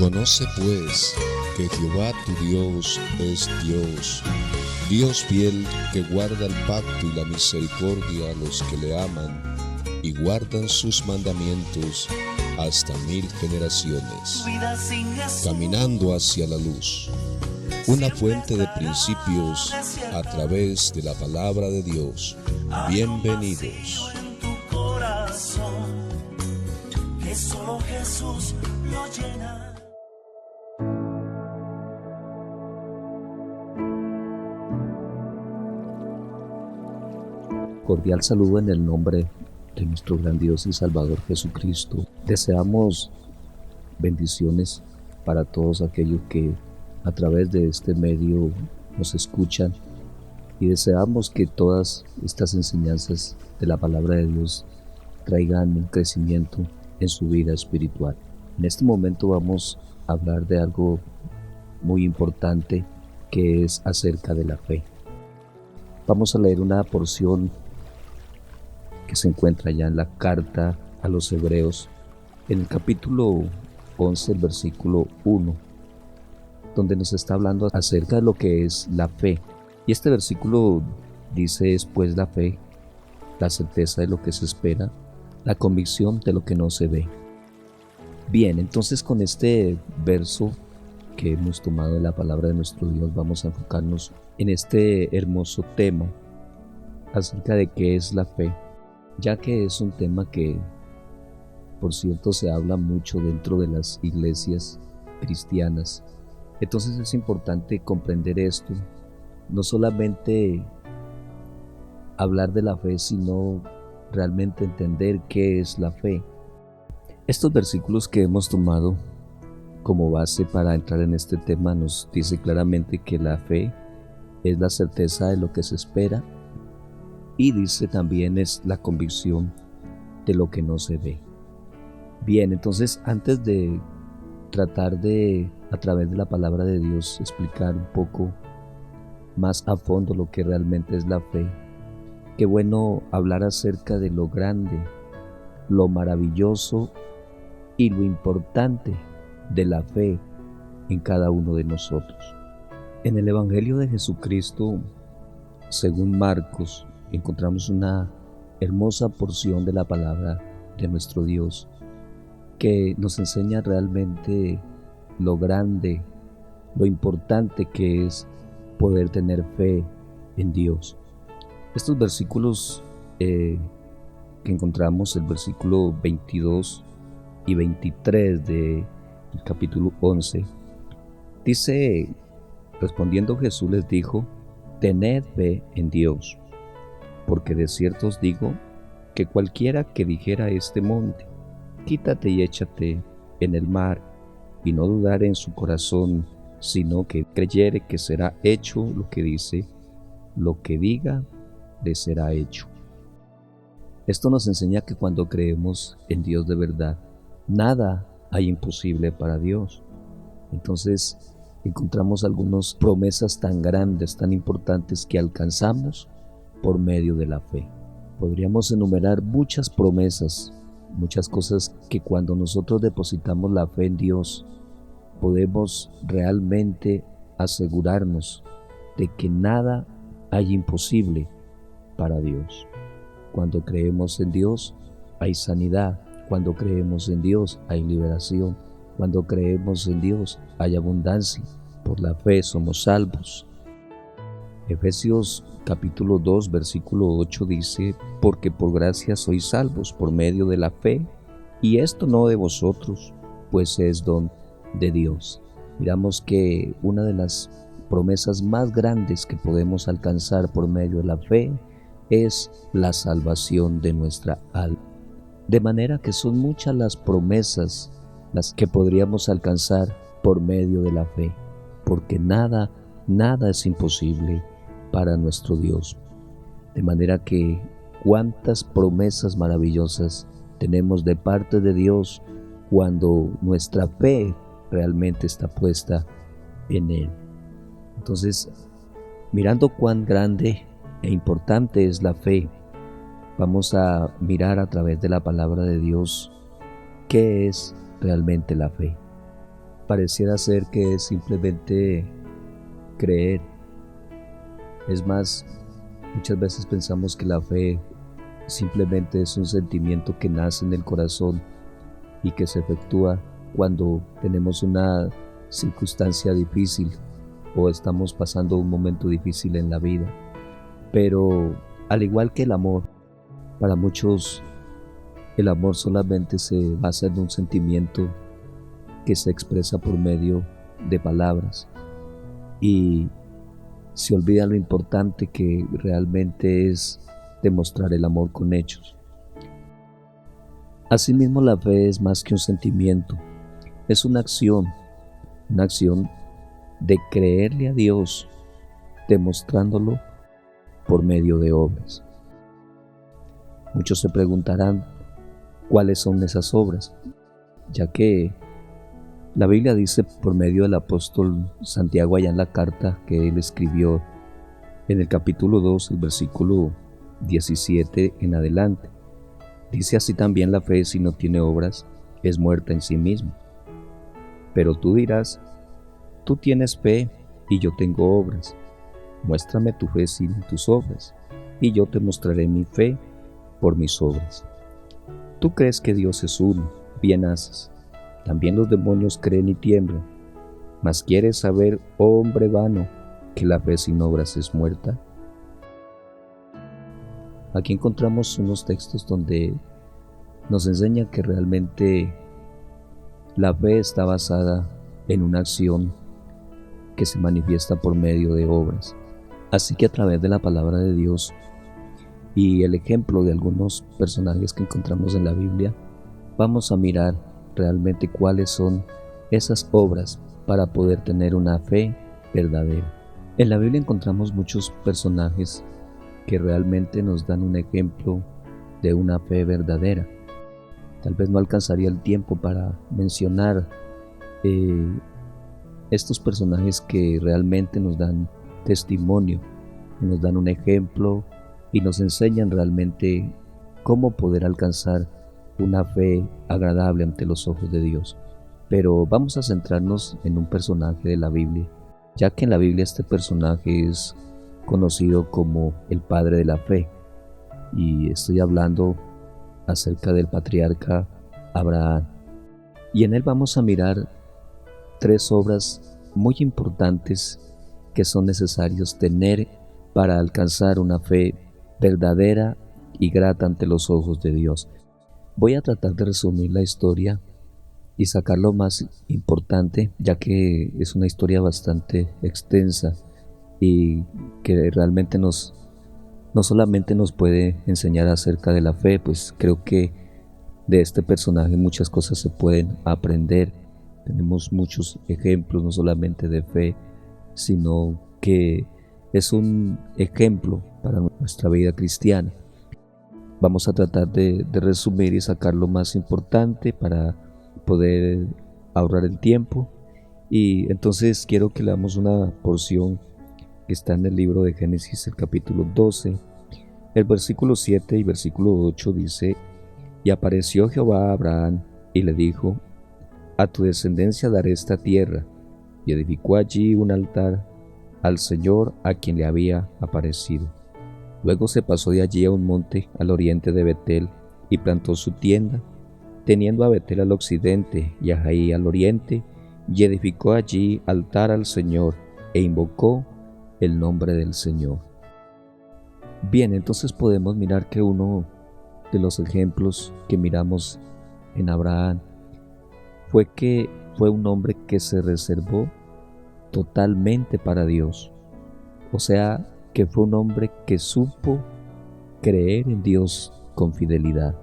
Conoce pues que Jehová tu Dios es Dios, Dios fiel que guarda el pacto y la misericordia a los que le aman y guardan sus mandamientos hasta 1000 generaciones, caminando hacia la luz, una fuente de principios a través de la palabra de Dios. Bienvenidos. Que solo Jesús lo llena. Cordial saludo en el nombre de nuestro gran Dios y Salvador Jesucristo. Deseamos bendiciones para todos aquellos que a través de este medio nos escuchan y deseamos que todas estas enseñanzas de la palabra de Dios traigan un crecimiento en su vida espiritual. En este momento vamos a hablar de algo muy importante que es acerca de la fe. Vamos a leer una porción que se encuentra ya en la carta a los Hebreos, en el capítulo 11, el versículo 1, donde nos está hablando acerca de lo que es la fe. Y este versículo dice: es pues la fe, la certeza de lo que se espera, la convicción de lo que no se ve. Bien, entonces con este verso que hemos tomado de la palabra de nuestro Dios, vamos a enfocarnos en este hermoso tema acerca de qué es la fe, ya que es un tema que, por cierto, se habla mucho dentro de las iglesias cristianas. Entonces es importante comprender esto, no solamente hablar de la fe, sino realmente entender qué es la fe. Estos versículos que hemos tomado como base para entrar en este tema nos dice claramente que la fe es la certeza de lo que se espera, y dice también es la convicción de lo que no se ve. Bien, entonces antes de tratar de, a través de la palabra de Dios, explicar un poco más a fondo lo que realmente es la fe, qué bueno hablar acerca de lo grande, lo maravilloso y lo importante de la fe en cada uno de nosotros. En el Evangelio de Jesucristo, según Marcos, encontramos una hermosa porción de la palabra de nuestro Dios que nos enseña realmente lo grande, lo importante que es poder tener fe en Dios. Estos versículos que encontramos, el versículo 22 y 23 del capítulo 11, dice: respondiendo Jesús les dijo: tened fe en Dios, porque de cierto os digo que cualquiera que dijera a este monte: quítate y échate en el mar, y no dudare en su corazón, sino que creyere que será hecho lo que dice, lo que diga le será hecho. Esto nos enseña que cuando creemos en Dios de verdad, nada hay imposible para Dios. Entonces encontramos algunas promesas tan grandes, tan importantes que alcanzamos por medio de la fe. Podríamos enumerar muchas promesas, muchas cosas que cuando nosotros depositamos la fe en Dios, podemos realmente asegurarnos de que nada hay imposible para Dios. Cuando creemos en Dios, hay sanidad. Cuando creemos en Dios, hay liberación. Cuando creemos en Dios, hay abundancia. Por la fe somos salvos. Efesios capítulo 2, versículo 8 dice: porque por gracia sois salvos por medio de la fe, y esto no de vosotros, pues es don de Dios. Miramos que una de las promesas más grandes que podemos alcanzar por medio de la fe es la salvación de nuestra alma. De manera que son muchas las promesas las que podríamos alcanzar por medio de la fe, porque nada es imposible para nuestro Dios. De manera que cuántas promesas maravillosas tenemos de parte de Dios cuando nuestra fe realmente está puesta en Él. Entonces, mirando cuán grande e importante es la fe, vamos a mirar a través de la palabra de Dios qué es realmente la fe. pareciera ser que es simplemente creer. Es más, muchas veces pensamos que la fe simplemente es un sentimiento que nace en el corazón y que se efectúa cuando tenemos una circunstancia difícil o estamos pasando un momento difícil en la vida. Pero al igual que el amor, para muchos el amor solamente se basa en un sentimiento que se expresa por medio de palabras y se olvida lo importante que realmente es demostrar el amor con hechos. Asimismo, la fe es más que un sentimiento, es una acción de creerle a Dios, demostrándolo por medio de obras. Muchos se preguntarán cuáles son esas obras, ya que la Biblia dice por medio del apóstol Santiago allá en la carta que él escribió en el capítulo 2, el versículo 17 en adelante. Dice así también: la fe, si no tiene obras, es muerta en sí misma. Pero tú dirás: tú tienes fe y yo tengo obras. Muéstrame tu fe sin tus obras, y yo te mostraré mi fe por mis obras. Tú crees que Dios es uno, bien haces. También los demonios creen y tiemblan. Mas ¿quieres saber, oh hombre vano, que la fe sin obras es muerta? Aquí encontramos unos textos donde nos enseñan que realmente la fe está basada en una acción que se manifiesta por medio de obras. Así que a través de la palabra de Dios y el ejemplo de algunos personajes que encontramos en la Biblia, vamos a mirar realmente cuáles son esas obras para poder tener una fe verdadera. En la Biblia encontramos muchos personajes que realmente nos dan un ejemplo de una fe verdadera. Tal vez no alcanzaría el tiempo para mencionar estos personajes que realmente nos dan testimonio, nos dan un ejemplo y nos enseñan realmente cómo poder alcanzar una fe agradable ante los ojos de Dios. Pero vamos a centrarnos en un personaje de la Biblia, ya que en la Biblia este personaje es conocido como el padre de la fe, y estoy hablando acerca del patriarca Abraham. Y en él vamos a mirar 3 obras muy importantes que son necesarios tener para alcanzar una fe verdadera y grata ante los ojos de Dios. Voy a tratar de resumir la historia y sacar lo más importante, ya que es una historia bastante extensa y que realmente no solamente nos puede enseñar acerca de la fe, pues creo que de este personaje muchas cosas se pueden aprender. Tenemos muchos ejemplos, no solamente de fe, sino que es un ejemplo para nuestra vida cristiana. Vamos a tratar de resumir y sacar lo más importante para poder ahorrar el tiempo. Y entonces quiero que leamos una porción que está en el libro de Génesis, el capítulo 12, el versículo 7 y versículo 8 dice: y apareció Jehová a Abraham y le dijo: a tu descendencia daré esta tierra. Y edificó allí un altar al Señor a quien le había aparecido. Luego se pasó de allí a un monte al oriente de Betel y plantó su tienda, teniendo a Betel al occidente y a Jai al oriente, y edificó allí altar al Señor e invocó el nombre del Señor. Bien, entonces podemos mirar que uno de los ejemplos que miramos en Abraham fue que fue un hombre que se reservó totalmente para Dios. O sea, que fue un hombre que supo creer en Dios con fidelidad.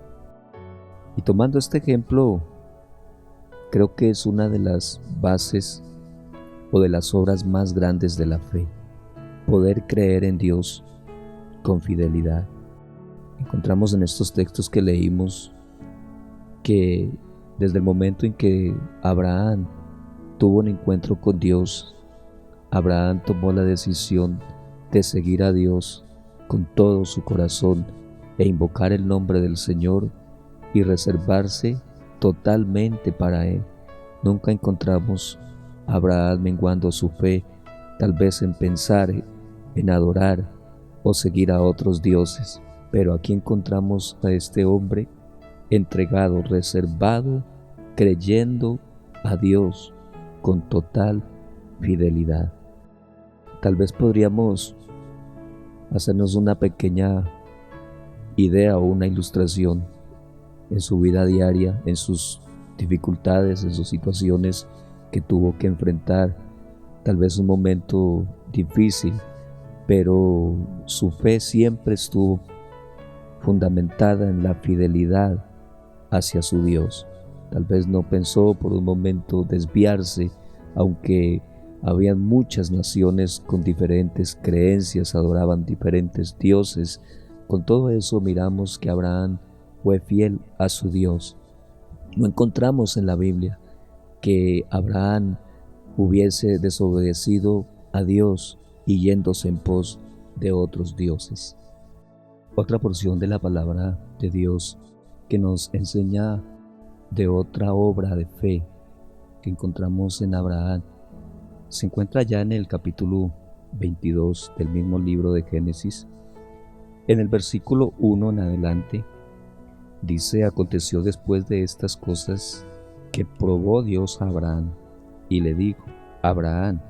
Y tomando este ejemplo, creo que es una de las bases o de las obras más grandes de la fe, poder creer en Dios con fidelidad. Encontramos en estos textos que leímos que desde el momento en que Abraham tuvo un encuentro con Dios, Abraham tomó la decisión de seguir a Dios con todo su corazón e invocar el nombre del Señor y reservarse totalmente para Él. Nunca encontramos a Abraham menguando su fe, tal vez en pensar, en adorar o seguir a otros dioses. Pero aquí encontramos a este hombre entregado, reservado, creyendo a Dios con total fidelidad. Tal vez podríamos hacernos una pequeña idea o una ilustración en su vida diaria, en sus dificultades, en sus situaciones que tuvo que enfrentar. Tal vez un momento difícil, pero su fe siempre estuvo fundamentada en la fidelidad hacia su Dios. Tal vez no pensó por un momento desviarse, aunque habían muchas naciones con diferentes creencias, adoraban diferentes dioses. Con todo eso miramos que Abraham fue fiel a su Dios. No encontramos en la Biblia que Abraham hubiese desobedecido a Dios y yéndose en pos de otros dioses. Otra porción de la palabra de Dios que nos enseña de otra obra de fe que encontramos en Abraham se encuentra ya en el capítulo 22 del mismo libro de Génesis. En el versículo 1 en adelante dice: aconteció después de estas cosas que probó Dios a Abraham y le dijo: Abraham.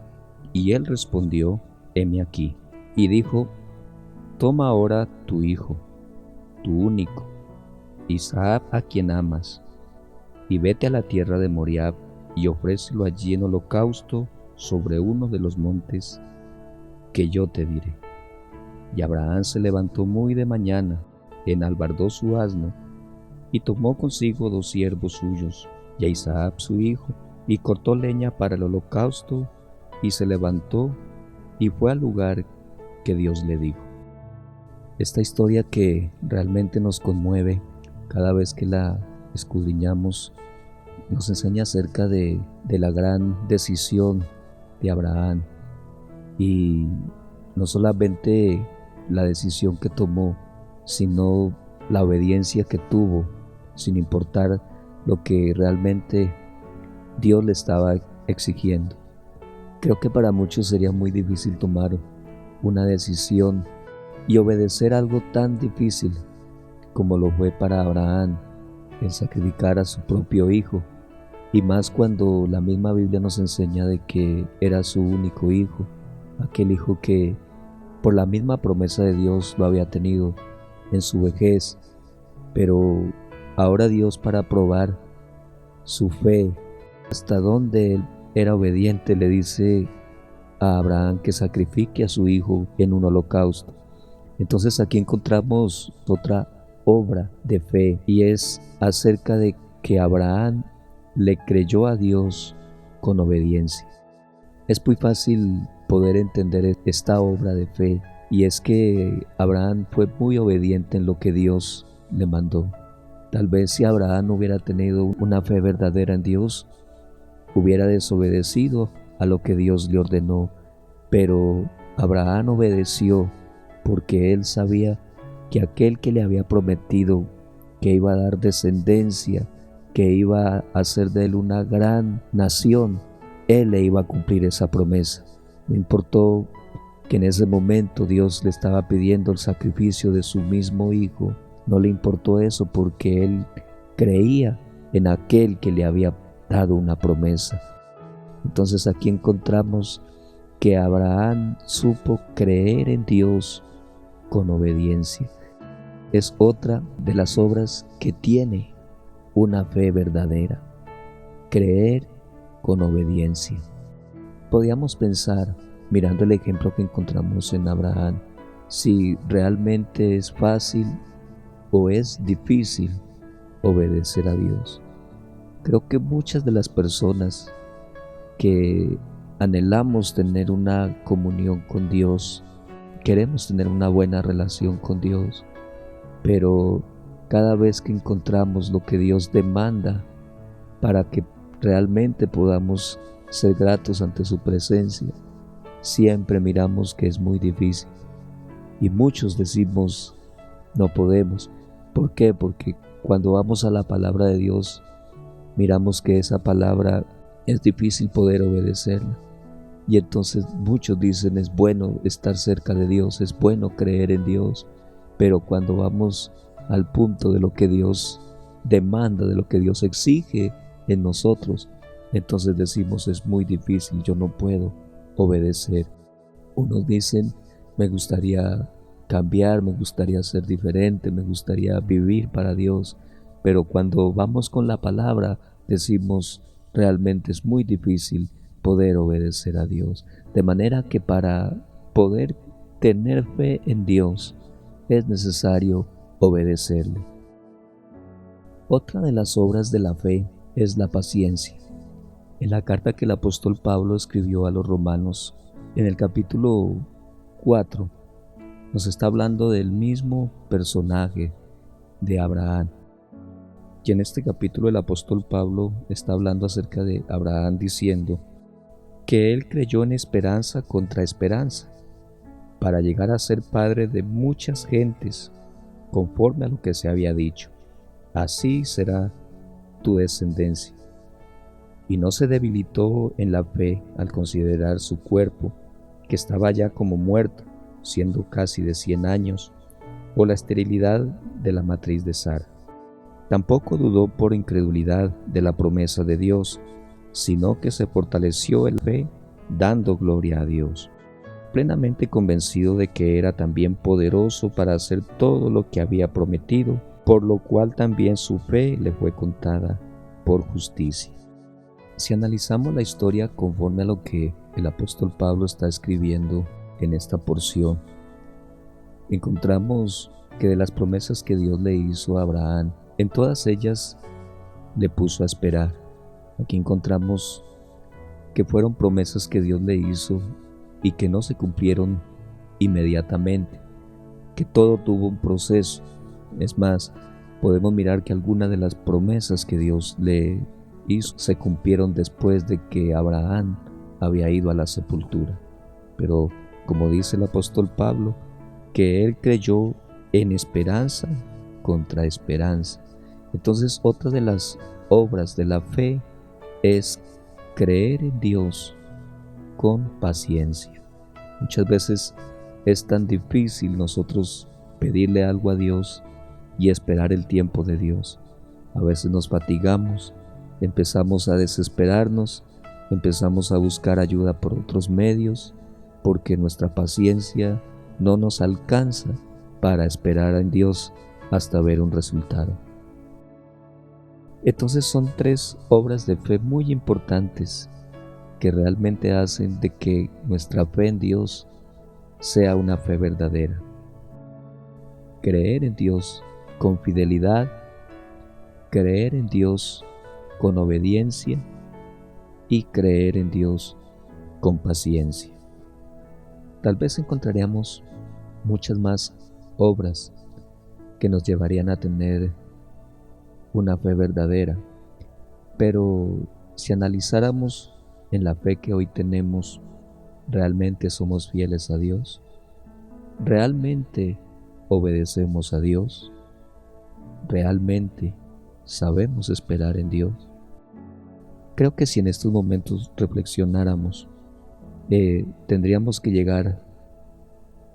Y él respondió: heme aquí. Y dijo: toma ahora tu hijo, tu único, Isaac, a quien amas, y vete a la tierra de Moriab y ofrécelo allí en holocausto sobre uno de los montes que yo te diré. Y Abraham se levantó muy de mañana, enalbardó su asno, y tomó consigo 2 siervos suyos, y a Isaac su hijo, y cortó leña para el holocausto, y se levantó, y fue al lugar que Dios le dijo. Esta historia que realmente nos conmueve cada vez que la escudriñamos, nos enseña acerca de la gran decisión de Abraham, y no solamente la decisión que tomó, sino la obediencia que tuvo, sin importar lo que realmente Dios le estaba exigiendo. Creo que para muchos sería muy difícil tomar una decisión y obedecer algo tan difícil como lo fue para Abraham el sacrificar a su propio hijo, y más cuando la misma Biblia nos enseña de que era su único hijo, aquel hijo que por la misma promesa de Dios lo había tenido en su vejez. Pero ahora Dios, para probar su fe, hasta donde él era obediente, le dice a Abraham que sacrifique a su hijo en un holocausto. Entonces aquí encontramos otra obra de fe, y es acerca de que Abraham le creyó a Dios con obediencia. Es muy fácil poder entender esta obra de fe, y es que Abraham fue muy obediente en lo que Dios le mandó. Tal vez si Abraham no hubiera tenido una fe verdadera en Dios, hubiera desobedecido a lo que Dios le ordenó, pero Abraham obedeció porque él sabía que aquel que le había prometido que iba a dar descendencia, que iba a hacer de él una gran nación, él le iba a cumplir esa promesa. No importó que en ese momento Dios le estaba pidiendo el sacrificio de su mismo hijo, no le importó eso, porque él creía en aquel que le había dado una promesa. Entonces aquí encontramos que Abraham supo creer en Dios con obediencia. Es otra de las obras que tiene una fe verdadera: creer con obediencia. Podríamos pensar, mirando el ejemplo que encontramos en Abraham, si realmente es fácil o es difícil obedecer a Dios. Creo que muchas de las personas que anhelamos tener una comunión con Dios, queremos tener una buena relación con Dios, pero cada vez que encontramos lo que Dios demanda para que realmente podamos ser gratos ante su presencia, siempre miramos que es muy difícil, y muchos decimos no podemos. ¿Por qué? Porque cuando vamos a la palabra de Dios, miramos que esa palabra es difícil poder obedecerla. Y entonces muchos dicen, es bueno estar cerca de Dios, es bueno creer en Dios, pero cuando vamos al punto de lo que Dios demanda, de lo que Dios exige en nosotros, entonces decimos, es muy difícil, yo no puedo obedecer. Unos dicen, me gustaría cambiar, me gustaría ser diferente, me gustaría vivir para Dios, pero cuando vamos con la palabra decimos, realmente es muy difícil poder obedecer a Dios. De manera que para poder tener fe en Dios es necesario obedecerle. Otra de las obras de la fe es la paciencia. En la carta que el apóstol Pablo escribió a los romanos, en el capítulo 4, nos está hablando del mismo personaje de Abraham. Y en este capítulo el apóstol Pablo está hablando acerca de Abraham diciendo que él creyó en esperanza contra esperanza, para llegar a ser padre de muchas gentes, conforme a lo que se había dicho. Así será tu descendencia. Y no se debilitó en la fe al considerar su cuerpo, que estaba ya como muerto, siendo casi de 100 años, o la esterilidad de la matriz de Sara. Tampoco dudó por incredulidad de la promesa de Dios, sino que se fortaleció en fe, dando gloria a Dios, plenamente convencido de que era también poderoso para hacer todo lo que había prometido, por lo cual también su fe le fue contada por justicia. Si analizamos la historia conforme a lo que el apóstol Pablo está escribiendo en esta porción, encontramos que de las promesas que Dios le hizo a Abraham, en todas ellas le puso a esperar. Aquí encontramos que fueron promesas que Dios le hizo y que no se cumplieron inmediatamente, que todo tuvo un proceso. Es más, podemos mirar que algunas de las promesas que Dios le hizo se cumplieron después de que Abraham había ido a la sepultura. Pero, como dice el apóstol Pablo, que él creyó en esperanza contra esperanza. Entonces, otra de las obras de la fe es creer en Dios con paciencia. Muchas veces es tan difícil nosotros pedirle algo a Dios y esperar el tiempo de Dios. A veces nos fatigamos, empezamos a desesperarnos, empezamos a buscar ayuda por otros medios, porque nuestra paciencia no nos alcanza para esperar en Dios hasta ver un resultado. Entonces son 3 obras de fe muy importantes que realmente hacen de que nuestra fe en Dios sea una fe verdadera. Creer en Dios con fidelidad, creer en Dios con obediencia y creer en Dios con paciencia. Tal vez encontraríamos muchas más obras que nos llevarían a tener una fe verdadera, pero si analizáramos en la fe que hoy tenemos, ¿realmente somos fieles a Dios? ¿Realmente obedecemos a Dios? ¿Realmente sabemos esperar en Dios? Creo que si en estos momentos reflexionáramos, tendríamos que llegar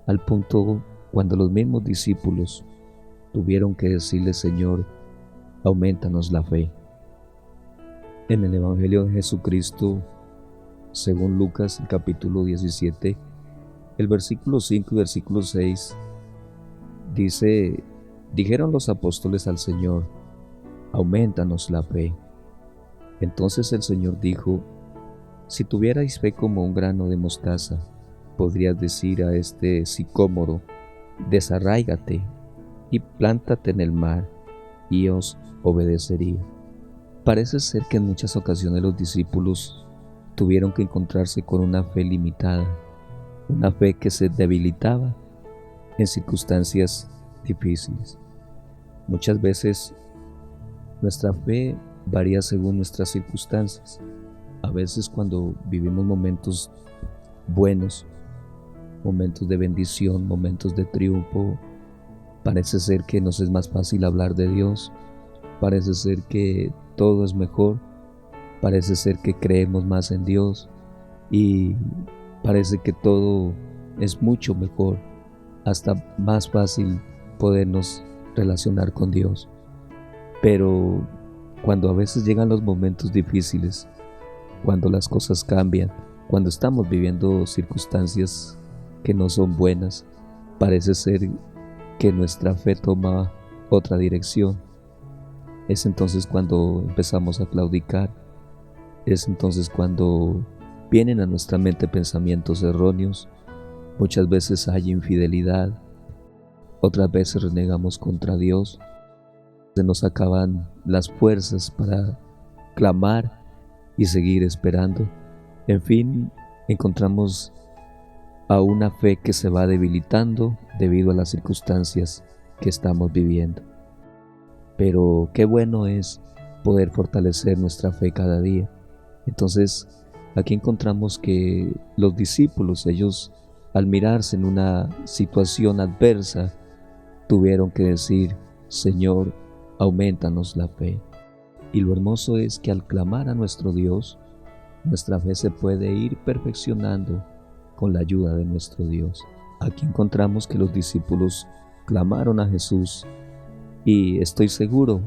al punto cuando los mismos discípulos tuvieron que decirle: Señor, aumentanos la fe. En el Evangelio de Jesucristo, según Lucas, el capítulo 17, el versículo 5 y versículo 6, dice: dijeron los apóstoles al Señor: aumentanos la fe. Entonces el Señor dijo: si tuvierais fe como un grano de mostaza, podrías decir a este sicómoro: desarráigate y plántate en el mar, y os obedecería. Parece ser que en muchas ocasiones los discípulos tuvieron que encontrarse con una fe limitada, una fe que se debilitaba en circunstancias difíciles. Muchas veces nuestra fe varía según nuestras circunstancias. A veces cuando vivimos momentos buenos, momentos de bendición, momentos de triunfo, parece ser que nos es más fácil hablar de Dios, parece ser que todo es mejor, Parece ser que creemos más en Dios y parece que todo es mucho mejor, hasta más fácil podernos relacionar con Dios. Pero cuando a veces llegan los momentos difíciles, cuando las cosas cambian, cuando estamos viviendo circunstancias que no son buenas, parece ser que nuestra fe toma otra dirección. Es entonces cuando empezamos a claudicar, es entonces cuando vienen a nuestra mente pensamientos erróneos. Muchas veces hay infidelidad, otras veces renegamos contra Dios, se nos acaban las fuerzas para clamar y seguir esperando. En fin, encontramos a una fe que se va debilitando debido a las circunstancias que estamos viviendo. Pero qué bueno es poder fortalecer nuestra fe cada día. Entonces, aquí encontramos que los discípulos, ellos al mirarse en una situación adversa, tuvieron que decir: Señor, aumentanos la fe. Y lo hermoso es que al clamar a nuestro Dios, nuestra fe se puede ir perfeccionando con la ayuda de nuestro Dios. Aquí encontramos que los discípulos clamaron a Jesús y estoy seguro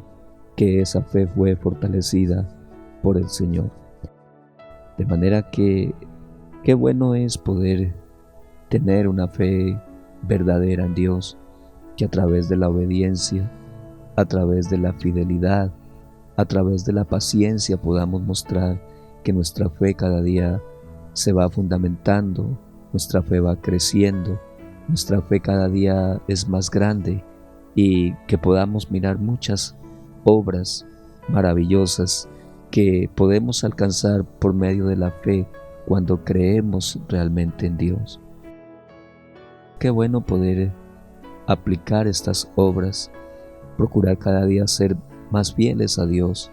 que esa fe fue fortalecida por el Señor. De manera que qué bueno es poder tener una fe verdadera en Dios, que a través de la obediencia, a través de la fidelidad, a través de la paciencia podamos mostrar que nuestra fe cada día se va fundamentando, nuestra fe va creciendo, nuestra fe cada día es más grande y que podamos mirar muchas obras maravillosas que podemos alcanzar por medio de la fe cuando creemos realmente en Dios. Qué bueno poder aplicar estas obras, procurar cada día ser más fieles a Dios.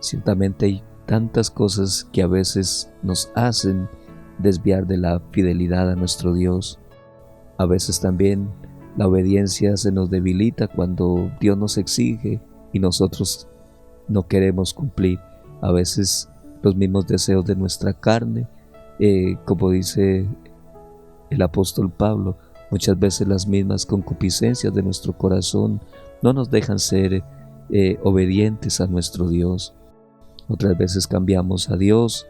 Ciertamente hay tantas cosas que a veces nos hacen desviar de la fidelidad a nuestro Dios. A veces también la obediencia se nos debilita cuando Dios nos exige y nosotros no queremos cumplir. A veces los mismos deseos de nuestra carne, como dice el apóstol Pablo, muchas veces las mismas concupiscencias de nuestro corazón no nos dejan ser obedientes a nuestro Dios. Otras veces cambiamos a Dios,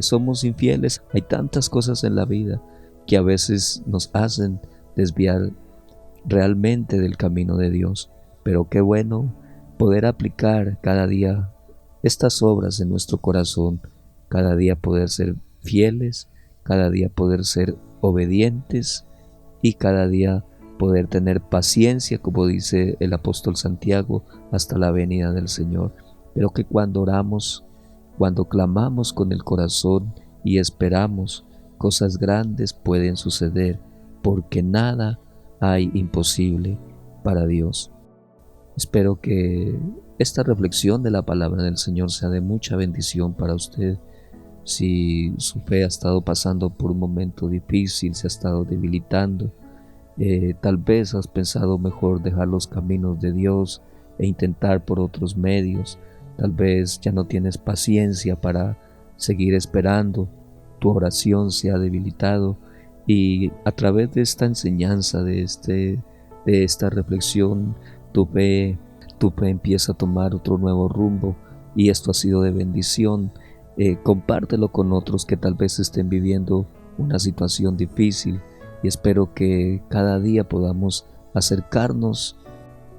somos infieles. Hay tantas cosas en la vida que a veces nos hacen desviar realmente del camino de Dios. Pero qué bueno poder aplicar cada día estas obras en nuestro corazón, cada día poder ser fieles, cada día poder ser obedientes y cada día poder tener paciencia, como dice el apóstol Santiago, hasta la venida del Señor. Pero que cuando oramos, cuando clamamos con el corazón y esperamos, cosas grandes pueden suceder, porque nada hay imposible para Dios. Espero que esta reflexión de la palabra del Señor sea de mucha bendición para usted. Si su fe ha estado pasando por un momento difícil, se ha estado debilitando, tal vez has pensado mejor dejar los caminos de Dios e intentar por otros medios. Tal vez ya no tienes paciencia para seguir esperando, tu oración se ha debilitado y a través de esta enseñanza, de esta reflexión, tu fe empieza a tomar otro nuevo rumbo y esto ha sido de bendición. Compártelo con otros que tal vez estén viviendo una situación difícil y espero que cada día podamos acercarnos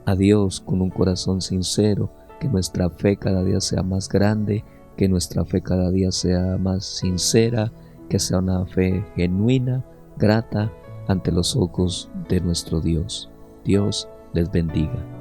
a Dios con un corazón sincero, que nuestra fe cada día sea más grande, que nuestra fe cada día sea más sincera, que sea una fe genuina, grata ante los ojos de nuestro Dios. Dios les bendiga.